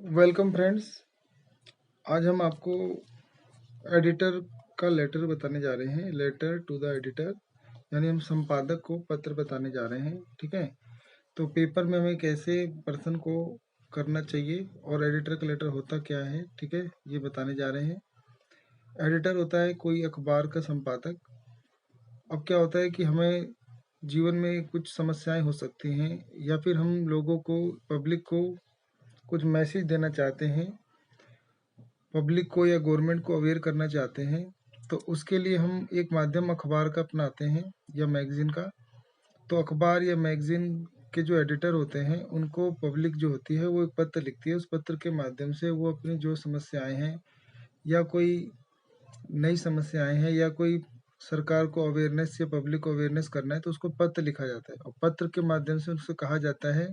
Welcome friends. आज हम आपको एडिटर का लेटर बताने जा रहे हैं। लेटर टू द एडिटर यानी हम संपादक को पत्र बताने जा रहे हैं। ठीक है, तो पेपर में हमें कैसे पर्सन को करना चाहिए और एडिटर का लेटर होता क्या है, ठीक है, ये बताने जा रहे हैं। एडिटर होता है कोई अखबार का संपादक। अब क्या होता है कि हमें जीवन में कुछ समस्याएं हो सकती हैं या फिर हम लोगों को, पब्लिक को कुछ मैसेज देना चाहते हैं, पब्लिक को या गवर्नमेंट को अवेयर करना चाहते हैं, तो उसके लिए हम एक माध्यम अखबार का अपनाते हैं या मैगजीन का। तो अखबार या मैगजीन के जो एडिटर होते हैं उनको पब्लिक जो होती है वो एक पत्र लिखती है। उस पत्र के माध्यम से वो अपनी जो समस्याएं हैं या कोई नई समस्याएं हैं या कोई सरकार को अवेयरनेस या पब्लिक को अवेयरनेस करना है तो उसको पत्र लिखा जाता है और पत्र के माध्यम से उससे कहा जाता है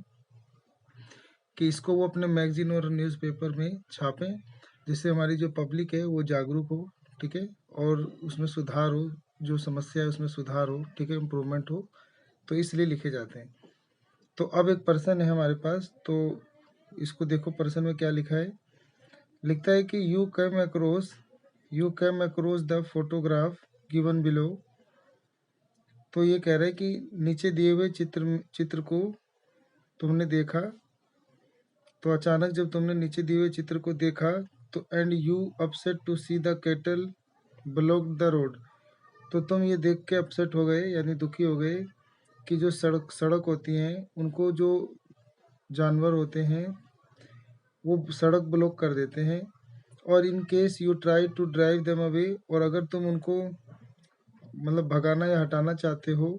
कि इसको वो अपने मैगजीन और न्यूज़पेपर में छापें, जिससे हमारी जो पब्लिक है वो जागरूक हो, ठीक है, और उसमें सुधार हो, जो समस्या है उसमें सुधार हो, ठीक है, इम्प्रूवमेंट हो। तो इसलिए लिखे जाते हैं। तो अब एक पर्सन है हमारे पास, तो इसको देखो पर्सन में क्या लिखा है। लिखता है कि you came across the photograph given below. तो ये कह रहा है कि नीचे दिए हुए चित्र को तुमने देखा। तो अचानक जब तुमने नीचे दिए हुए चित्र को देखा तो and you upset to see the cattle block the road. तो तुम ये देख के अपसेट हो गए यानी दुखी हो गए कि जो सड़क सड़क होती हैं उनको जो जानवर होते हैं वो सड़क ब्लॉक कर देते हैं। और in case you try to drive them away, और अगर तुम उनको मतलब भगाना या हटाना चाहते हो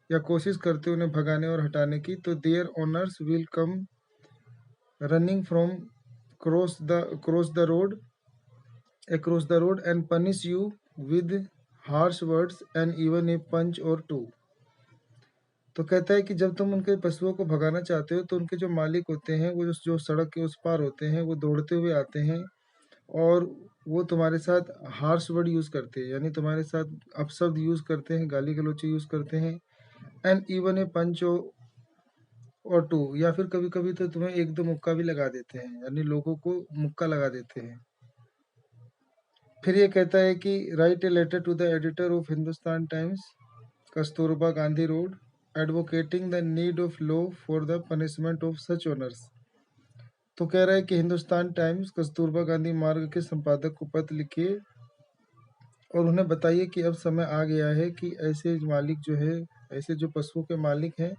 या कोशिश करते हो उन्हें भगाने और हटाने की, तो their owners will come running from cross the road across the road and punish you with harsh words and even a punch or two। तो कहता है कि जब तुम उनके पशुओं को भगाना चाहते हो तो उनके जो मालिक होते हैं वो जो सड़क के उस पार होते हैं वो दौड़ते हुए आते हैं और वो तुम्हारे साथ हार्श वर्ड यूज़ करते हैं, यानी तुम्हारे साथ अपशब्द यूज़ करते हैं, गाली गलौचे यूज़ करते हैं। एंड इवन ए पंच और टू, या फिर कभी कभी तो तुम्हें एक दो मुक्का भी लगा देते हैं, यानी लोगों को मुक्का लगा देते हैं। फिर ये कहता है कि write a letter to the editor of Hindustan Times, Kasturba Gandhi Road, advocating the need of law for the punishment of such owners. तो कह रहा है कि हिंदुस्तान टाइम्स कस्तूरबा गांधी मार्ग के संपादक को पत्र लिखिए और उन्हें बताइए कि अब समय आ गया है कि ऐसे मालिक जो है, ऐसे जो पशुओं के मालिक हैं,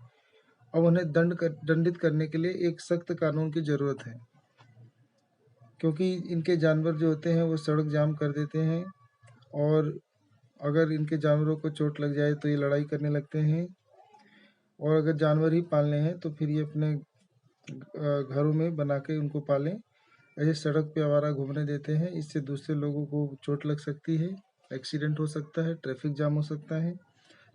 अब उन्हें दंडित करने के लिए एक सख्त कानून की ज़रूरत है, क्योंकि इनके जानवर जो होते हैं वो सड़क जाम कर देते हैं और अगर इनके जानवरों को चोट लग जाए तो ये लड़ाई करने लगते हैं, और अगर जानवर ही पालने हैं तो फिर ये अपने घरों में बना के उनको पालें। ऐसे सड़क पे आवारा घूमने देते हैं, इससे दूसरे लोगों को चोट लग सकती है, एक्सीडेंट हो सकता है, ट्रैफिक जाम हो सकता है,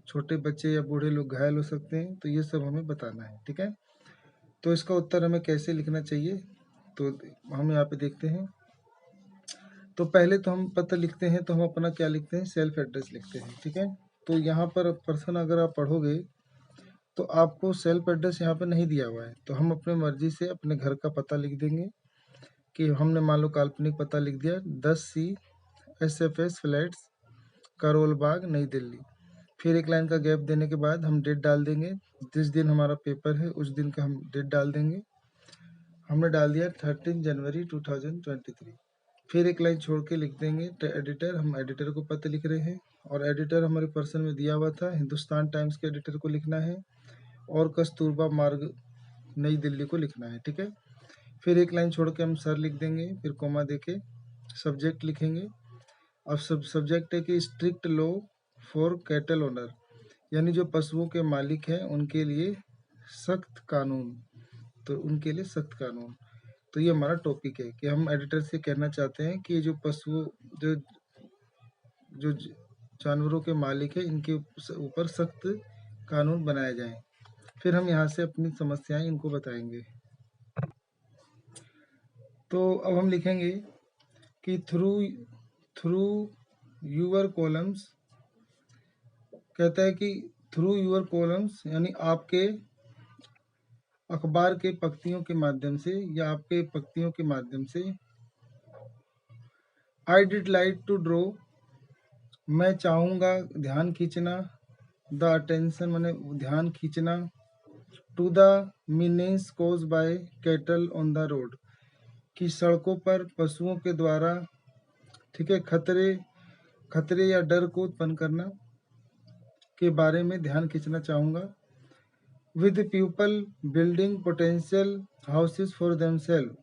छोटे बच्चे या बूढ़े लोग घायल हो सकते हैं। तो ये सब हमें बताना है, ठीक है। तो इसका उत्तर हमें कैसे लिखना चाहिए, तो हम यहाँ पे देखते हैं। तो पहले तो हम पत्र लिखते हैं तो हम अपना क्या लिखते हैं, सेल्फ एड्रेस लिखते हैं, ठीक है। तो यहाँ पर पर्सन अगर आप पढ़ोगे तो आपको सेल्फ एड्रेस यहाँ पे नहीं दिया हुआ है, तो हम अपने मर्जी से अपने घर का पता लिख देंगे कि हमने मान लो काल्पनिक पता लिख दिया 10C SFS flats, Karol Bagh, नई दिल्ली। फिर एक लाइन का गैप देने के बाद हम डेट डाल देंगे, जिस दिन हमारा पेपर है उस दिन का हम डेट डाल देंगे। हमने डाल दिया 13 जनवरी 2023। फिर एक लाइन छोड़ के लिख देंगे एडिटर, हम एडिटर को पत्र लिख रहे हैं और एडिटर हमारे पर्सन में दिया हुआ था, हिंदुस्तान टाइम्स के एडिटर को लिखना है और कस्तूरबा मार्ग नई दिल्ली को लिखना है, ठीक है। फिर एक लाइन छोड़ के हम सर लिख देंगे, फिर कोमा देके सब्जेक्ट लिखेंगे। अब सब्जेक्ट है कि strict law for cattle owner, यानी जो पशुओं के मालिक हैं उनके लिए सख्त कानून, तो उनके लिए सख्त कानून। तो ये हमारा टॉपिक है कि हम एडिटर से कहना चाहते हैं कि ये जो पशु जो जो जानवरों के मालिक है इनके ऊपर सख्त कानून बनाए जाएं। फिर हम यहाँ से अपनी समस्याएं इनको बताएंगे। तो अब हम लिखेंगे कि थ्रू थ्रू यूर कॉलम्स, कहता है कि थ्रू यूर कॉलम्स यानी आपके अखबार के पंक्तियों के माध्यम से या आपके पंक्तियों के माध्यम से। I did like to draw, मैं चाहूँगा ध्यान खींचना। द अटेंशन माने ध्यान खींचना। To the menace caused by cattle on the road, कि सड़कों पर पशुओं के द्वारा, ठीक है, खतरे या डर को उत्पन्न करना के बारे में ध्यान खींचना चाहूँगा। With people building potential houses for themselves,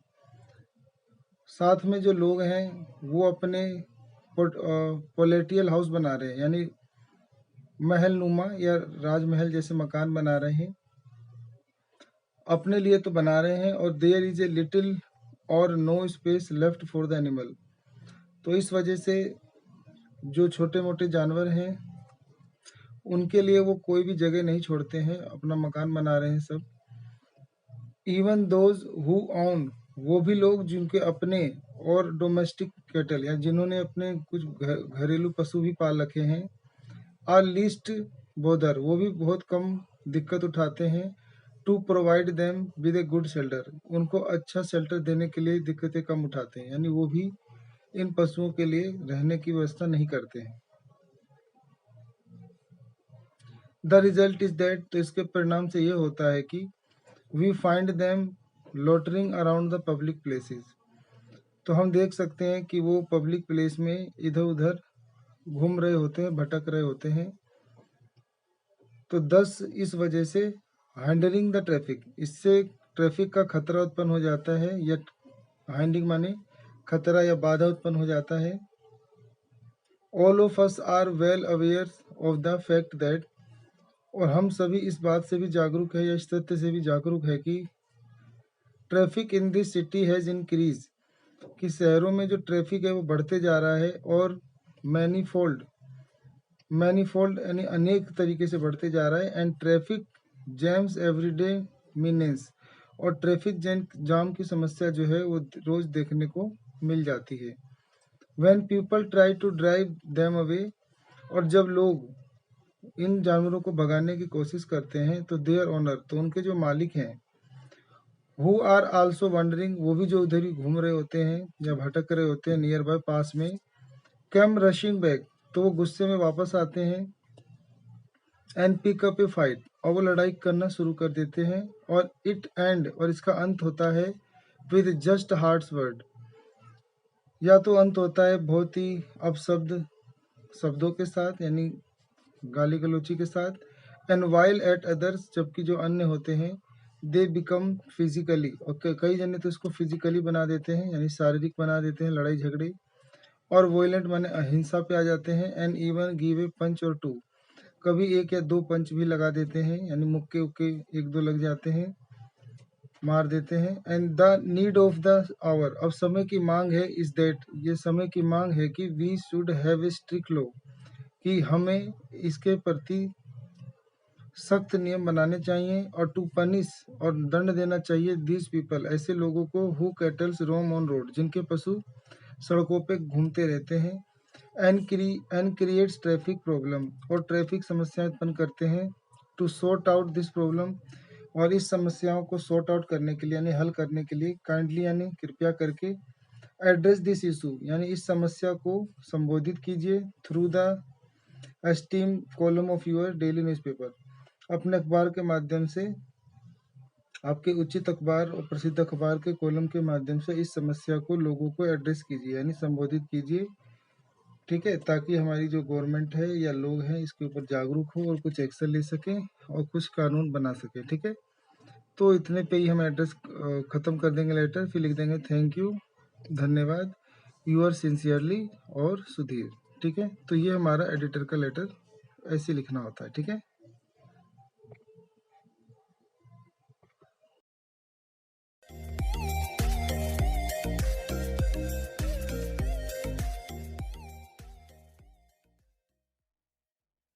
साथ में जो लोग हैं वो अपने पोलेटियल हाउस बना रहे हैं, यानी महल नुमा या राजमहल जैसे मकान बना रहे हैं, अपने लिए तो बना रहे हैं। और there is a little or no space left for the animal, तो इस वजह से जो छोटे मोटे जानवर हैं उनके लिए वो कोई भी जगह नहीं छोड़ते हैं, अपना मकान बना रहे हैं सब। इवन दोज हु ऑन, वो भी लोग जिनके अपने और डोमेस्टिक कैटल या जिन्होंने अपने कुछ घरेलू पशु भी पाल रखे हैं, आर लीस्ट बोदर, वो भी बहुत कम दिक्कत उठाते हैं। To provide them with a good shelter, उनको अच्छा शेल्टर देने के लिए दिक्कतें कम उठाते हैं, यानी वो भी इन पशुओं के लिए रहने की व्यवस्था नहीं करते हैं। द रिजल्ट इज दैट, तो इसके परिणाम से ये होता है कि we find them loitering around the public places, तो हम देख सकते हैं कि वो पब्लिक प्लेस में इधर उधर घूम रहे होते हैं, भटक रहे होते हैं। तो 10 इस वजह से हैंडलिंग द ट्रैफिक, इससे ट्रैफिक का खतरा उत्पन्न हो जाता है, या हैंडिंग माने खतरा या बाधा उत्पन्न हो जाता है। All of us are well aware of the fact that, और हम सभी इस बात से भी जागरूक है या इस तथ्य से भी जागरूक है कि traffic in this city has increase, कि शहरों में जो ट्रैफिक है वो बढ़ते जा रहा है, और मैनीफोल्ड यानी अनेक तरीके से बढ़ते जा रहा है। एंड ट्रैफिक जैम्स एवरीडे मीनेंस, और ट्रैफिक जाम की समस्या जो है वो रोज देखने को मिल जाती है। When people try to drive them away, और जब लोग इन जानवरों को भगाने की कोशिश करते हैं, तो देयर ओनर, तो उनके जो मालिक हैं, हु आर आल्सो वंडरिंग, वो भी जो उधर ही घूम रहे होते हैं या भटक रहे होते हैं नियर बाय पास में, कैम रशिंग बैक, तो वो गुस्से में वापस आते हैं। And pick up a fight, और वो लड़ाई करना शुरू कर देते हैं। और इट एंड, और इसका अंत होता है विद जस्ट हार्ट्स वर्ड, या तो अंत होता है बहुत ही अपशब्द शब्दों के साथ, यानी गाली गलौची के साथ। एंड वाइल एट अदर्स, जबकि जो अन्य होते हैं, दे बिकम फिजिकली, और कई जने तो इसको फिजिकली बना देते हैं, यानी शारीरिक बना देते हैं, लड़ाई झगड़े। और वोयलेंट माने अहिंसा पे आ जाते हैं। एंड इवन गिव ए पंच और टू, कभी एक या दो पंच भी लगा देते हैं, यानी मुक्के उक्के एक दो लग जाते हैं, मार देते हैं। And the need of the hour, अब समय की मांग है, इज दैट, ये समय की मांग है कि we should have a strict law, कि हमें इसके प्रति सख्त नियम बनाने चाहिए। और टू पनिश, और दंड देना चाहिए दीज पीपल, ऐसे लोगों को, who cattles roam on road, जिनके पशु सड़कों पे घूमते रहते हैं। एंड क्रिएट्स ट्रैफिक प्रॉब्लम, और ट्रैफिक समस्याएं उत्पन्न करते हैं। To sort out this problem, और इस समस्याओं को सॉर्ट आउट करने के लिए यानी हल करने के लिए, काइंडली यानी कृपया करके, एड्रेस दिस इशू, यानी इस समस्या को संबोधित कीजिए। Through the esteem column of your daily newspaper, अपने अखबार के माध्यम से, आपके उचित अखबार और प्रसिद्ध अखबार के कॉलम के माध्यम से इस समस्या को लोगों को एड्रेस कीजिए, यानी संबोधित कीजिए, ठीक है, ताकि हमारी जो गवर्नमेंट है या लोग हैं इसके ऊपर जागरूक हो और कुछ एक्शन ले सकें और कुछ कानून बना सकें, ठीक है। तो इतने पे ही हम एड्रेस ख़त्म कर देंगे लेटर, फिर लिख देंगे थैंक यू, धन्यवाद, यूअर सिंसियरली और सुधीर, ठीक है। तो ये हमारा एडिटर का लेटर ऐसे लिखना होता है, ठीक है।